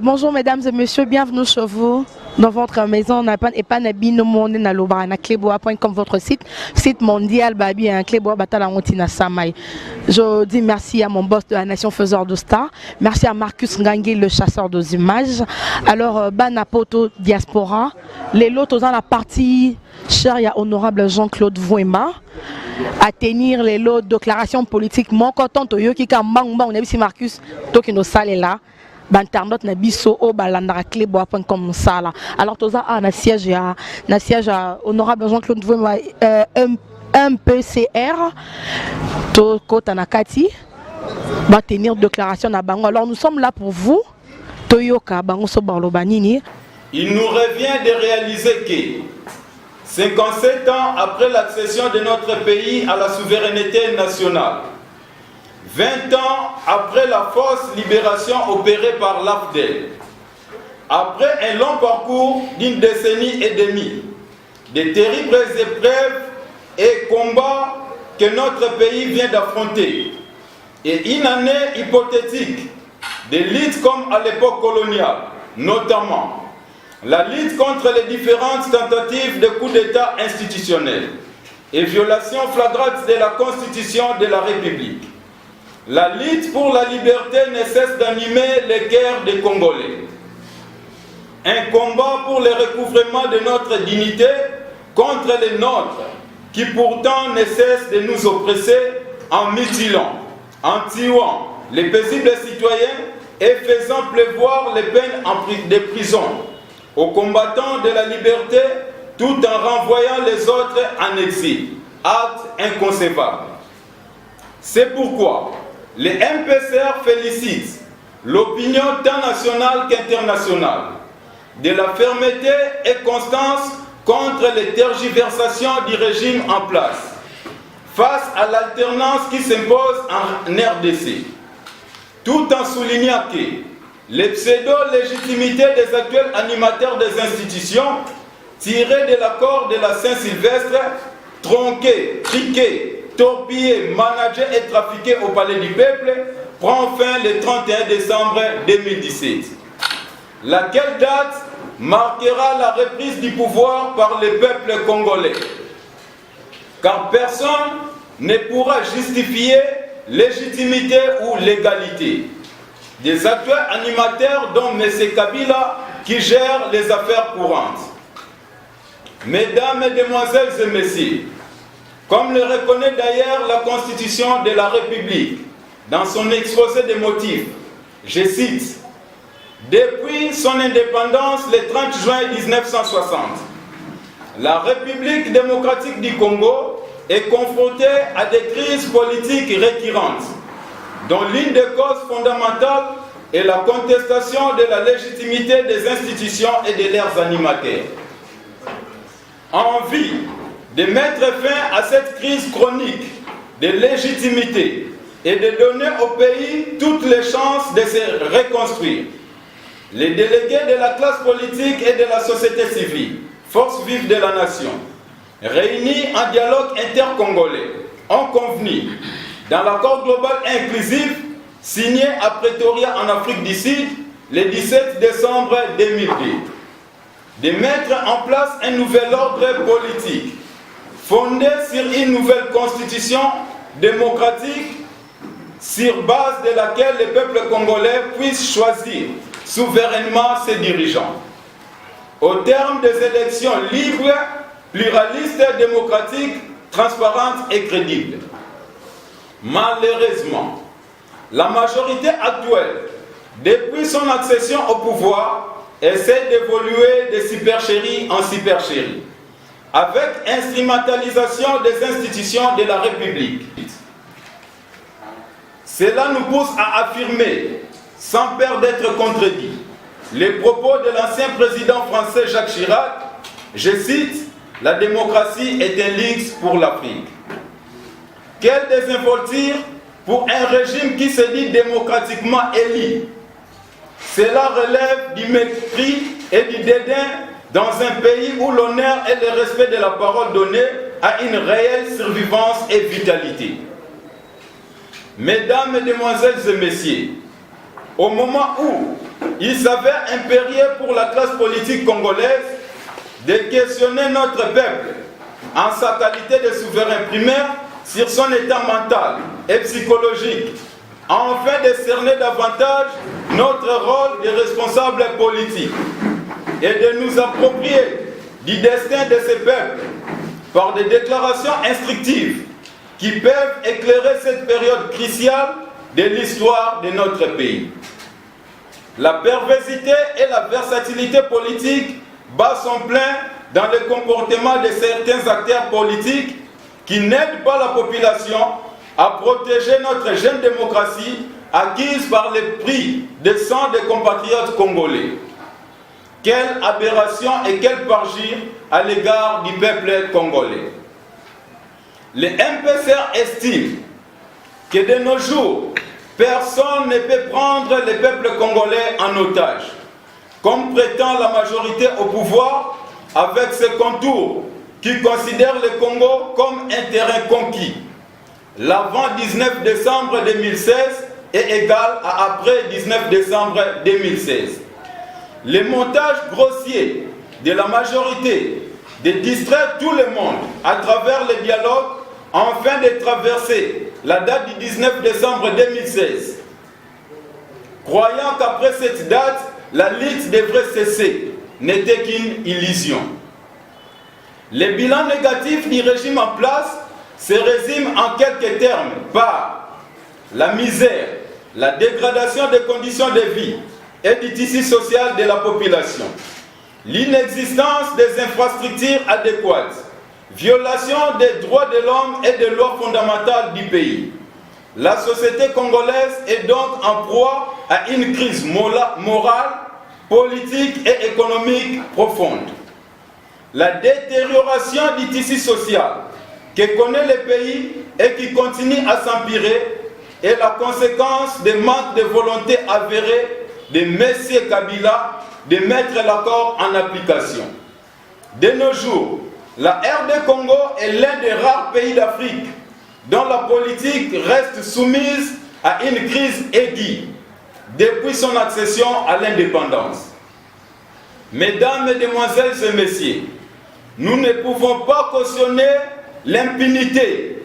Bonjour mesdames et messieurs, bienvenue chez vous dans votre maison. Et pas Nabino Monde na Loba na Clébois.com comme votre site mondial Babi un Clébois Batala Montina Samay. Je dis merci à mon boss de la nation faiseur de stars. Merci à Marcus Ngangé, le chasseur des images. Alors Banapoto Diaspora, les lots dans la partie cher et honorable Jean-Claude Vouema à tenir les lots de déclaration politique. Mon content Toyo qui on a vu Marcus qui nous sale là. Bantarnot na biso o balandara Clébois.com sala. Alors toza na siège à honorable Jean-Claude Vouema MPCR to kota na kati va tenir déclaration na bango. Alors nous sommes là pour vous. Toyoka bango so barlobanini. Il nous revient de réaliser que 57 ans après l'accession de notre pays à la souveraineté nationale, 20 ans après la fausse libération opérée par l'AFDEL, après un long parcours d'une décennie et demie, de terribles épreuves et combats que notre pays vient d'affronter, et une année hypothétique de lutte comme à l'époque coloniale, notamment la lutte contre les différentes tentatives de coup d'État institutionnel et violations flagrantes de la Constitution de la République. La lutte pour la liberté ne cesse d'animer les cœurs des Congolais. Un combat pour le recouvrement de notre dignité contre les nôtres, qui pourtant ne cessent de nous oppresser en mutilant, en tuant les paisibles citoyens et faisant pleuvoir les peines de prison aux combattants de la liberté tout en renvoyant les autres en exil. Acte inconcevable. C'est pourquoi les MPCR félicitent l'opinion tant nationale qu'internationale de la fermeté et constance contre les tergiversations du régime en place face à l'alternance qui s'impose en RDC, tout en soulignant que les pseudo-légitimités des actuels animateurs des institutions tirées de l'accord de la Saint-Sylvestre, tronquées, triquées, torpillé, managé et trafiqué au Palais du Peuple, prend fin le 31 décembre 2017. Laquelle date marquera la reprise du pouvoir par le peuple congolais. Car personne ne pourra justifier légitimité ou légalité des actuels animateurs dont M. Kabila qui gère les affaires courantes. Mesdames, Mesdemoiselles et Messieurs, comme le reconnaît d'ailleurs la Constitution de la République dans son exposé des motifs, je cite, « Depuis son indépendance le 30 juin 1960, la République démocratique du Congo est confrontée à des crises politiques récurrentes, dont l'une des causes fondamentales est la contestation de la légitimité des institutions et de leurs animateurs. En vue de mettre fin à cette crise chronique de légitimité et de donner au pays toutes les chances de se reconstruire, les délégués de la classe politique et de la société civile, forces vives de la nation, réunis en dialogue intercongolais, ont convenu, dans l'accord global inclusif signé à Pretoria en Afrique du Sud le 17 décembre 2002, de mettre en place un nouvel ordre politique fondé sur une nouvelle constitution démocratique sur base de laquelle le peuple congolais puisse choisir souverainement ses dirigeants. Au terme des élections libres, pluralistes, démocratiques, transparentes et crédibles. Malheureusement, la majorité actuelle, depuis son accession au pouvoir, essaie d'évoluer de supercherie en supercherie, avec instrumentalisation des institutions de la République. Cela nous pousse à affirmer, sans peur d'être contredit, les propos de l'ancien président français Jacques Chirac, je cite, « La démocratie est un luxe pour l'Afrique ». Quelle désinvolture pour un régime qui se dit démocratiquement élu. Cela relève du mépris et du dédain dans un pays où l'honneur et le respect de la parole donnée a une réelle survivance et vitalité. Mesdames, Mesdemoiselles et Messieurs, au moment où il s'avère impérieux pour la classe politique congolaise de questionner notre peuple en sa qualité de souverain primaire sur son état mental et psychologique, afin de cerner davantage notre rôle de responsable politique et de nous approprier du destin de ces peuples par des déclarations instructives qui peuvent éclairer cette période cruciale de l'histoire de notre pays. La perversité et la versatilité politique battent son plein dans le comportement de certains acteurs politiques qui n'aident pas la population à protéger notre jeune démocratie acquise par le prix de sang des compatriotes congolais. Quelle aberration et quel parjure à l'égard du peuple congolais. Le MPCR estime que de nos jours, personne ne peut prendre le peuple congolais en otage, comme prétend la majorité au pouvoir avec ses contours qui considèrent le Congo comme un terrain conquis. L'avant 19 décembre 2016 est égal à après 19 décembre 2016. Le montage grossier de la majorité de distraire tout le monde à travers le dialogue afin de traverser la date du 19 décembre 2016. Croyant qu'après cette date, la lutte devrait cesser, n'était qu'une illusion. Le bilan négatif du régime en place se résume en quelques termes par la misère, la dégradation des conditions de vie et du tissu social de la population, l'inexistence des infrastructures adéquates, violation des droits de l'homme et des lois fondamentales du pays. La société congolaise est donc en proie à une crise morale, politique et économique profonde. La détérioration du tissu social que connaît le pays et qui continue à s'empirer est la conséquence des manques de volonté avérés de M. Kabila de mettre l'accord en application. De nos jours, la RD Congo est l'un des rares pays d'Afrique dont la politique reste soumise à une crise aiguë depuis son accession à l'indépendance. Mesdames, Mesdemoiselles et Messieurs, nous ne pouvons pas cautionner l'impunité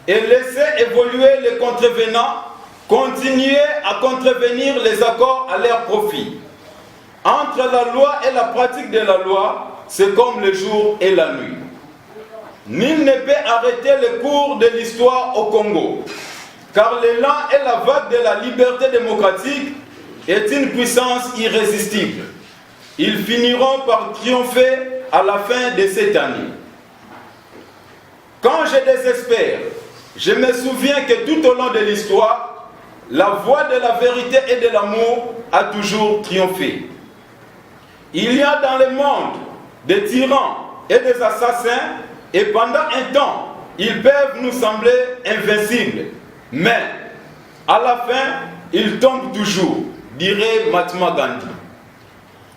et laisser évoluer les contrevenants continuer à contrevenir les accords à leur profit. Entre la loi et la pratique de la loi, c'est comme le jour et la nuit. Nul ne peut arrêter le cours de l'histoire au Congo, car l'élan et la vague de la liberté démocratique est une puissance irrésistible. Ils finiront par triompher à la fin de cette année. Quand je désespère, je me souviens que tout au long de l'histoire, la voie de la vérité et de l'amour a toujours triomphé. Il y a dans le monde des tyrans et des assassins, et pendant un temps, ils peuvent nous sembler invincibles. Mais, à la fin, ils tombent toujours, dirait Mahatma Gandhi.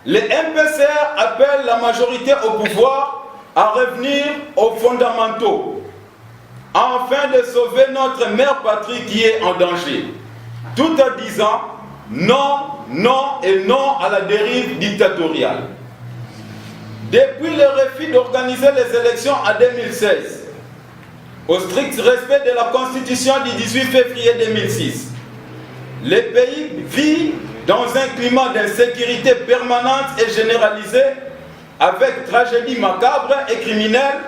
Les MPCR appellent la majorité au pouvoir à revenir aux fondamentaux, afin de sauver notre mère patrie qui est en danger, tout en disant non, non et non à la dérive dictatoriale. Depuis le refus d'organiser les élections en 2016, au strict respect de la Constitution du 18 février 2006, le pays vit dans un climat d'insécurité permanente et généralisée, avec tragédie macabre et criminelle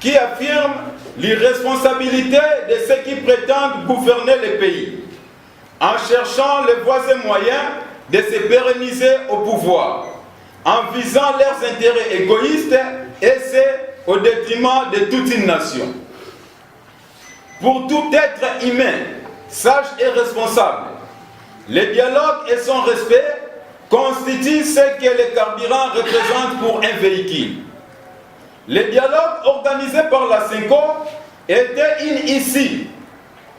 qui affirme l'irresponsabilité de ceux qui prétendent gouverner le pays, en cherchant les voies et moyens de se pérenniser au pouvoir, en visant leurs intérêts égoïstes, et c'est au détriment de toute une nation. Pour tout être humain, sage et responsable, le dialogue et son respect constituent ce que le carburant représente pour un véhicule. Le dialogue organisé par la CENCO était une issue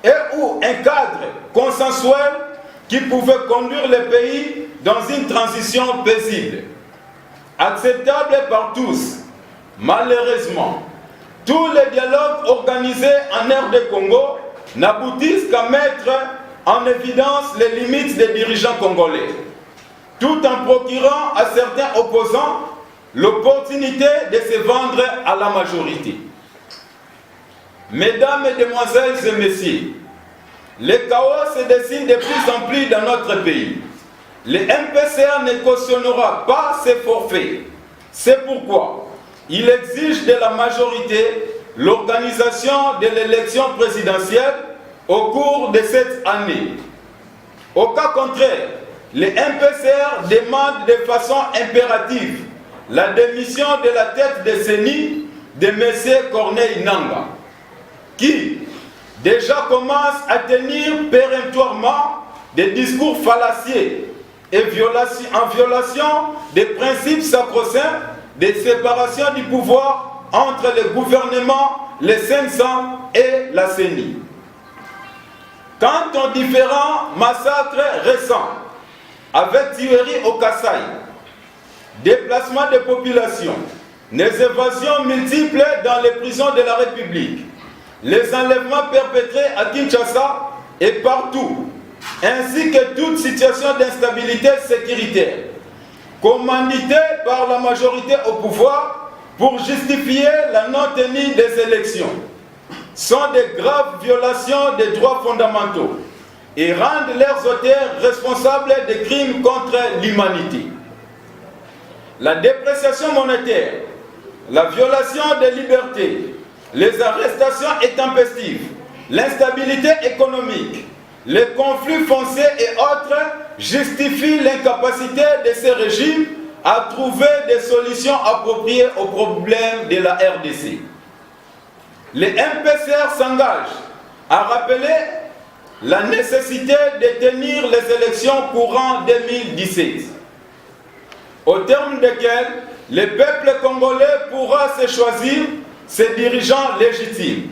et ou un cadre consensuel qui pouvait conduire le pays dans une transition paisible, acceptable par tous. Malheureusement, tous les dialogues organisés en RD Congo n'aboutissent qu'à mettre en évidence les limites des dirigeants congolais. tout en procurant à certains opposants l'opportunité de se vendre à la majorité. Mesdames, Mesdemoiselles et Messieurs, le chaos se dessine de plus en plus dans notre pays. Le MPCR ne cautionnera pas ces forfaits. C'est pourquoi il exige de la majorité l'organisation de l'élection présidentielle au cours de cette année. Au cas contraire, le MPCR demande de façon impérative la démission de la tête de CENI de M. Corneille Nangaa, qui déjà commence à tenir péremptoirement des discours fallacieux et en violation des principes sacro-saints de séparation du pouvoir entre le gouvernement, les 500 et la CENI. Quant aux différents massacres récents, avec tueries au Kasaï, déplacement de population, les évasions multiples dans les prisons de la République, les enlèvements perpétrés à Kinshasa et partout, ainsi que toute situation d'instabilité sécuritaire, commanditée par la majorité au pouvoir pour justifier la non-tenue des élections, sont de graves violations des droits fondamentaux et rendent leurs auteurs responsables des crimes contre l'humanité. La dépréciation monétaire, la violation des libertés, les arrestations intempestives, l'instabilité économique, les conflits fonciers et autres justifient l'incapacité de ces régimes à trouver des solutions appropriées aux problèmes de la RDC. Le MPCR s'engage à rappeler la nécessité de tenir les élections courant 2017, au terme desquelles le peuple congolais pourra se choisir ses dirigeants légitimes,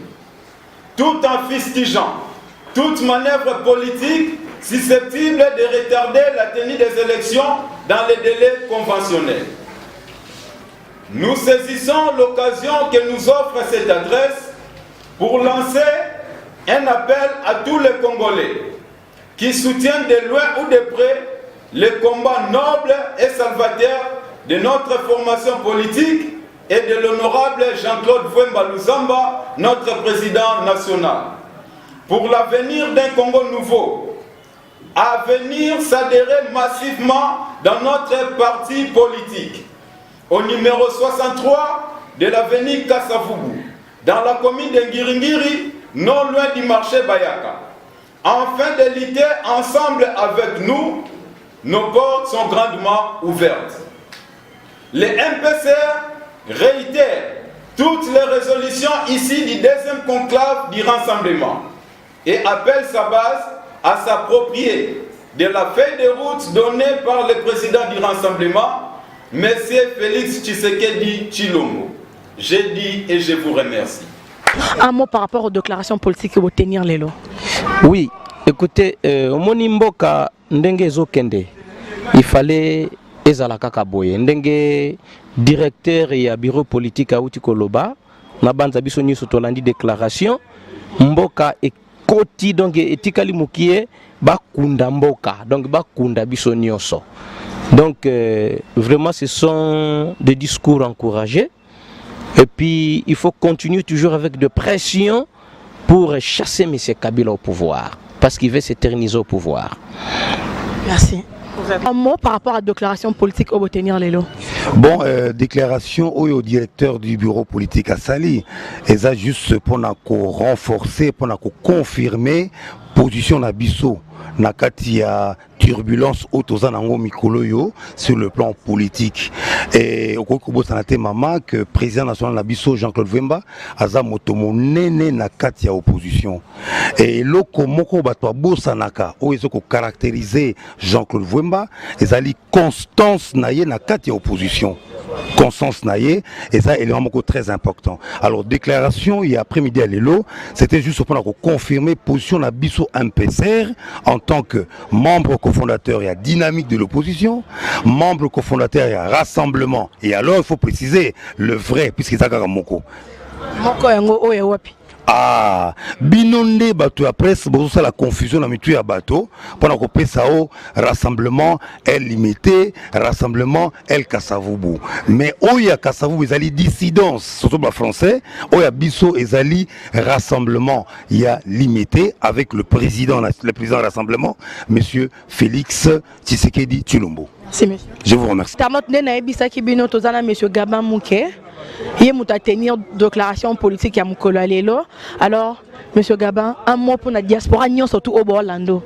tout en fustigeant toute manœuvre politique susceptible de retarder la tenue des élections dans les délais conventionnels. Nous saisissons l'occasion que nous offre cette adresse pour lancer un appel à tous les Congolais qui soutiennent de loin ou de près le combat noble et salvateur de notre formation politique et de l'honorable Jean-Claude Vwemba Luzamba, notre président national, pour l'avenir d'un Congo nouveau, à venir s'adhérer massivement dans notre parti politique, au numéro 63 de l'avenue Kassavubu, dans la commune de Ngiringiri, non loin du marché Bayaka. Afin de lutter ensemble avec nous, nos portes sont grandement ouvertes. Le MPCR réitère toutes les résolutions ici du deuxième conclave du rassemblement et appelle sa base à s'approprier de la feuille de route donnée par le président du rassemblement, M. Félix Tshisekedi Tshilombo. J'ai dit et je vous remercie. Un mot par rapport aux déclarations politiques que vous tenir les lots. Oui, écoutez, au Monimboka ndenge zokende, il fallait ezalaka kaboye ndenge directeur et bureau politique à Outikoloba na banza biso nyuso tolandi déclaration mboka et koti donc etikali mukie bakunda mboka donc bakunda biso nyonso. Donc vraiment ce sont des discours encouragés. Et puis, il faut continuer toujours avec de pression pour chasser M. Kabila au pouvoir, parce qu'il veut s'éterniser au pouvoir. Merci. Un mot par rapport à la déclaration politique au tenir les lots. Bon, déclaration au directeur du bureau politique à Sali, et ça juste pour renforcer, pour confirmer position d'Abisso. Nakati ya turbulence autozanango mikoloyo sur le plan politique et au kokobo sanate mama que président national Nabiso Jean-Claude Vwemba aza motomo nene nakati ya opposition et loko moko batwa bosanaka o ezoko caractériser Jean-Claude Vwemba ezali constance naye nakati ya opposition. Constance Naye, et ça, élément très important. Alors, déclaration, il y a après-midi à l'ELO, c'était juste pour confirmer position de Bisso MPCR en tant que membre cofondateur et à dynamique de l'opposition, membre cofondateur et à rassemblement. Et alors, il faut préciser le vrai, puisqu'il y a Moko. Moko yango oye wapi. Ah, binonde bateau ya presse, bon ça la confusion na mitu ya bateau, pendant qu'on peut ça au rassemblement elle limité, rassemblement elle Kassavubu. Mais oya Kassavubu ezali dissidence, surtout le français, oya biso ezali rassemblement, il y a limité avec le président rassemblement, monsieur Félix Tshisekedi Tshilombo. Merci monsieur. Je vous remercie. Tarnot nena ebisa ki bino tozana monsieur Gabin Mouké. Il a tenir déclaration politique à Mukolo Alelo. Alors, monsieur Gabin, un mot pour la diaspora, surtout au Orlando.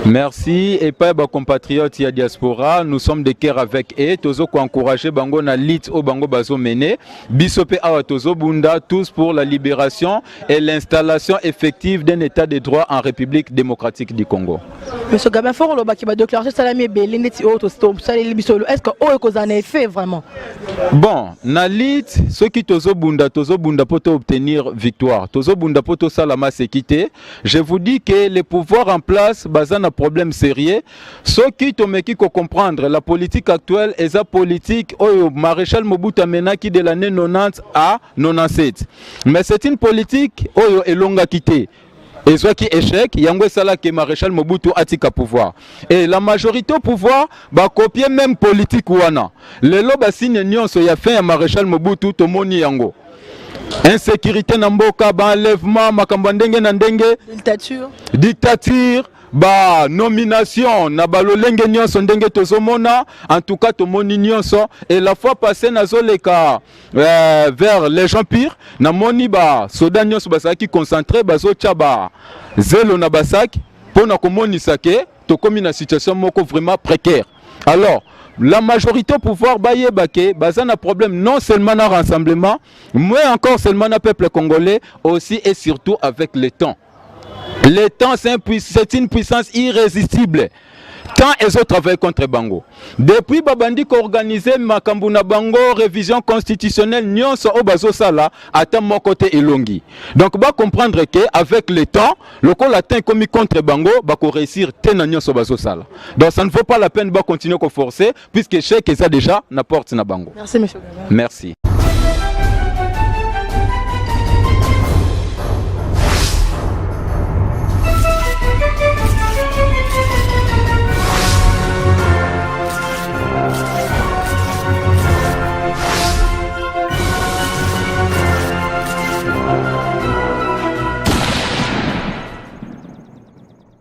Merci et pas ba compatriotes ya diaspora, nous sommes de cœur avec eux, tozo ko encourager bango na lit au bango bazo mené, bisope awa tozo bunda tous pour la libération et l'installation effective d'un état de droit en République démocratique du Congo. Monsieur Gabin fort lo ba ki ba déclaration salami belé neti auto stop salé bisolo. Est-ce que o ko en effet vraiment? Bon, na lit ceux qui tozo bunda pour obtenir victoire, tozo bunda poto salama sécurité. Je vous dis que les pouvoirs en place bazana problème sérieux. Ceux qui comprendre la politique actuelle est la politique au maréchal Mobutu Menaki de l'année 90 à 97. Mais c'est une politique au elonga quitté. Et soit qui échec, yango sala que maréchal Mobutu atika pouvoir. Et la majorité au pouvoir va copier même politique wana. Le loba signe nyonso ya fin ya maréchal Mobutu tomoni yango. Insécurité na mboka, ba enlèvement, makambo ndenge na ndenge, dictature, ba nomination na balolenge nyonso ndenge tozomona, en tout cas tomoni nyonso. Et la fois passée nazoleka vers les gens pires, na moni ba soda nyonso basaki concentré bazo tchaba zelo na basaki pona komoni sake to komi na situation moko vraiment précaire. Alors la majorité au pouvoir baye bake bazan a problème non seulement dans rassemblement, mais encore seulement dans peuple congolais aussi et surtout avec le temps. Le temps c'est une puissance irrésistible. Tant ils ont travaillé contre Bango. Depuis Babandi qui a organisé Makambuna Bango, révision constitutionnelle, nyonso obazo sala, à mon côté elongi. Donc, va comprendre qu'avec le temps, le col latin commis contre Bango, va réussir tena nyonso obazo sala. Donc, ça ne vaut pas la peine de continuer à forcer, puisque chèque ça déjà n'apporte na Bango. Merci, monsieur. Merci.